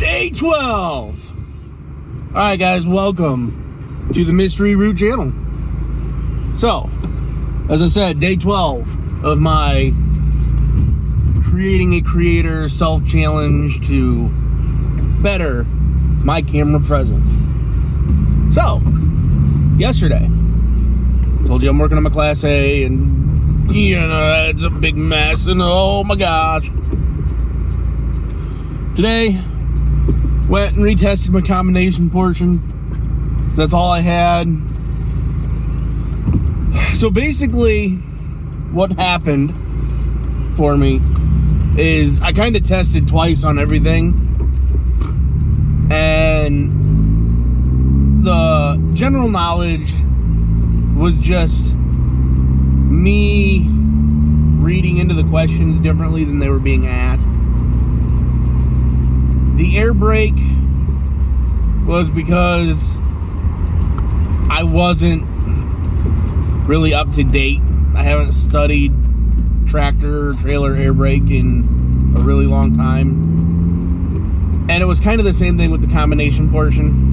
Day 12. Alright guys, welcome to the Mystery Root channel. So, as I said, day 12 of my creating a creator self-challenge to better my camera presence. So, yesterday, told you I'm working on my Class A, and it's a big mess, and oh my gosh. Today, went and retested my combination portion. That's all I had. So basically, what happened for me is I kind of tested twice on everything, and the general knowledge was just me reading into the questions differently than they were being asked. The air brake was because I wasn't really up to date. I haven't studied tractor or trailer air brake in a really long time. And it was kind of the same thing with the combination portion.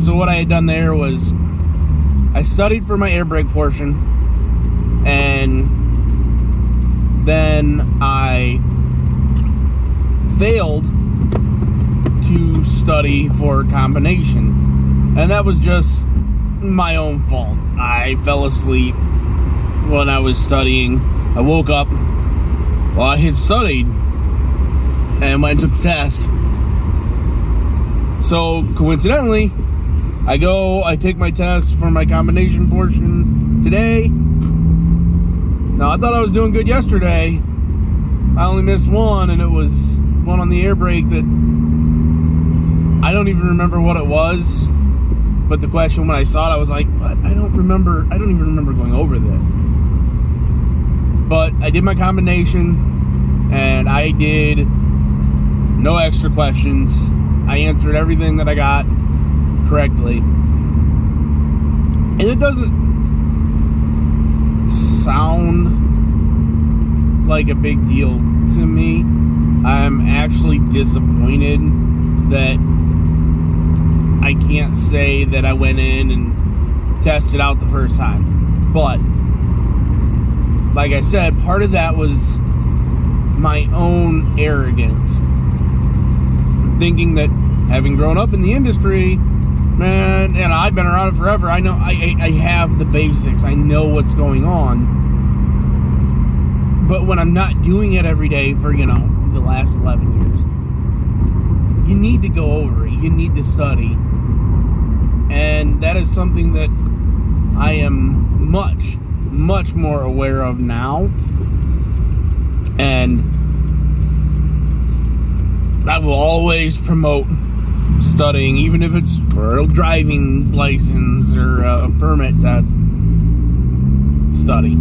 So what I had done there was I studied for my air brake portion, and then I failed to study for combination, and that was just my own fault. I fell asleep when I was studying. I woke up while I had studied and went and took the test. So coincidentally, I take my test for my combination portion today. Now I thought I was doing good yesterday. I only missed one, and it was one on the air brake that I don't even remember what it was. But the question, when I saw it, I was like, what? I don't even remember going over this. But I did my combination, and I did no extra questions. I answered everything that I got correctly. And it doesn't sound like a big deal to me. I'm actually disappointed that I can't say that I went in and tested out the first time. But, like I said, part of that was my own arrogance. Thinking that, having grown up in the industry, man, and I've been around it forever, I know I have the basics. I know what's going on. But when I'm not doing it every day for, the last 11 years, you need to go over it. You need to study. And that is something that I am much, much more aware of now. And I will always promote studying, even if it's for a driving license or a permit test. Study.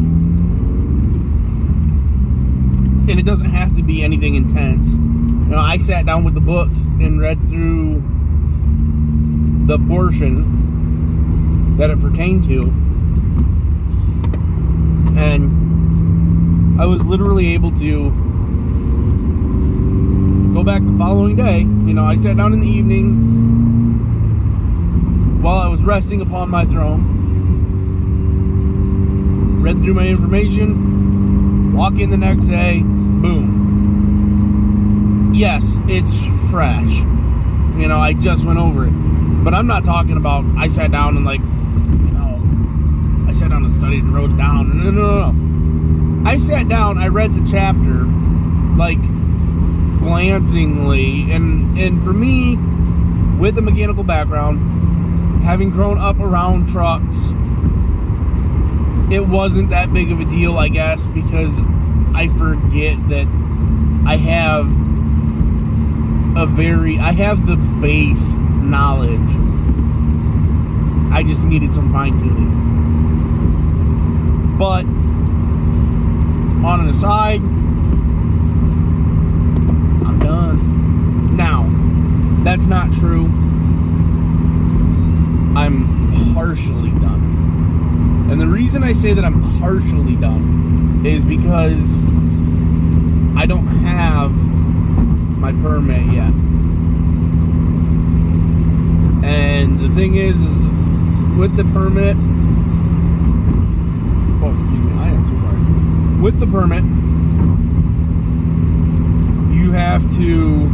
And it doesn't have to be anything intense. I sat down with the books and read through the portion that it pertained to, and I was literally able to go back the following day. I sat down in the evening while I was resting upon my throne, read through my information, walk in the next day, boom. Yes, it's fresh. I just went over it. But I'm not talking about I sat down and I sat down and studied and wrote it down. No. I sat down, I read the chapter, glancingly. And for me, with a mechanical background, having grown up around trucks, it wasn't that big of a deal, I guess, because I forget that I have the base knowledge. I just needed some fine-tuning. But on an aside, I'm done. Now, that's not true. I'm partially done. And the reason I say that I'm partially done is because I don't have my permit yet. And the thing is with the permit, oh, excuse me, I am so sorry. With the permit, you have to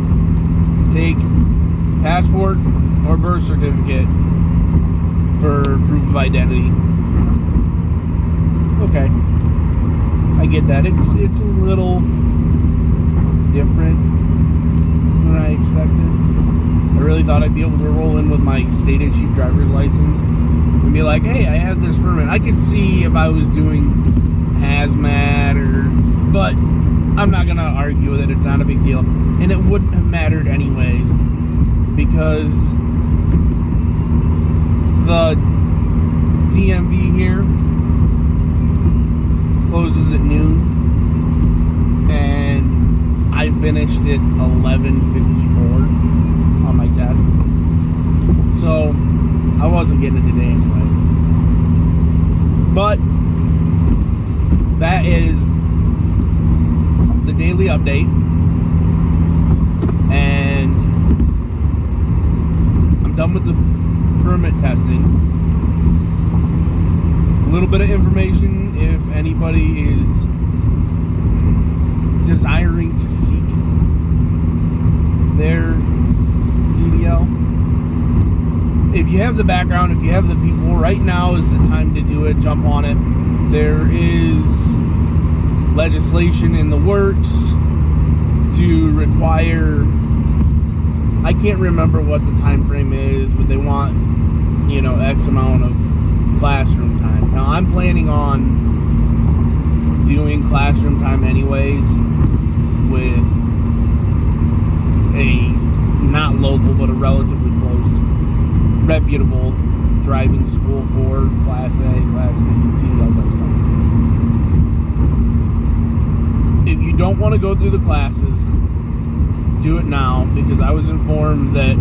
take passport or birth certificate for proof of identity. Okay, I get that. It's a little different than I expected. I really thought I'd be able to roll in with my state issued driver's license and be like, hey, I have this permit. I could see if I was doing hazmat but I'm not gonna argue with it. It's not a big deal, and it wouldn't have mattered anyways because the DMV here closes at noon, and I finished at 11:54 on my test, so I wasn't getting it today anyway. But that is the daily update, and I'm done with the permit testing. A little bit of information if anybody is desiring to seek their CDL. If you have the background, if you have the people, right now is the time to do it. Jump on it. There is legislation in the works to require, I can't remember what the time frame is, but they want, X amount of classroom time. Now, I'm planning on doing classroom time anyways with a not local but a relatively close, reputable driving school for Class A, Class B, CDL type stuff. If you don't want to go through the classes, do it now, because I was informed that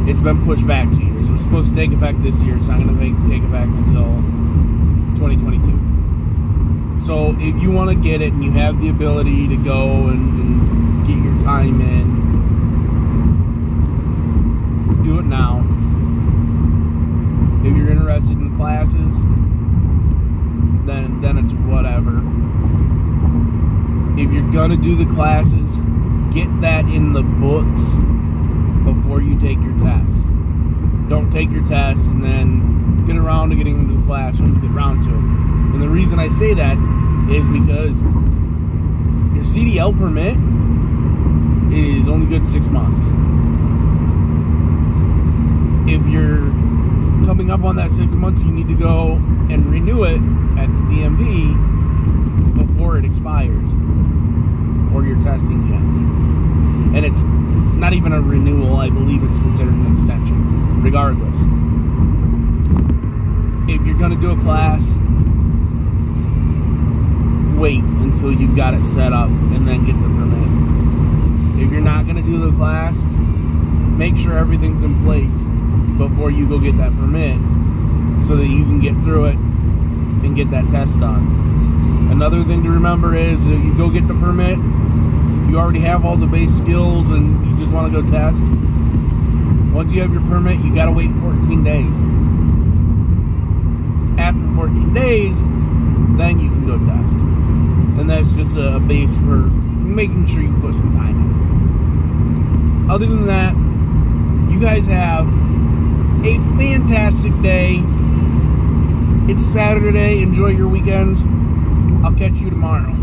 it's been pushed back 2 years. It was supposed to take effect this year. It's not going to take effect until 2022. So if you want to get it and you have the ability to go and get your time in, do it now. If you're interested in classes, then it's whatever. If you're gonna do the classes, get that in the books before you take your test. Don't take your test and then get around to getting into the classroom, get around to it. And the reason I say that is because your CDL permit is only good 6 months. If you're coming up on that 6 months, you need to go and renew it at the DMV before it expires, or your testing yet. And it's not even a renewal. I believe it's considered an extension, regardless. If you're going to do a class, wait until you've got it set up and then get the permit. If you're not going to do the class, make sure everything's in place before you go get that permit so that you can get through it and get that test done. Another thing to remember is if you go get the permit, you already have all the base skills and you just want to go test. Once you have your permit, you got to wait 14 days. After 14 days, then you can go test. And that's just a base for making sure you put some time in. Other than that, you guys have a fantastic day. It's Saturday. Enjoy your weekends. I'll catch you tomorrow.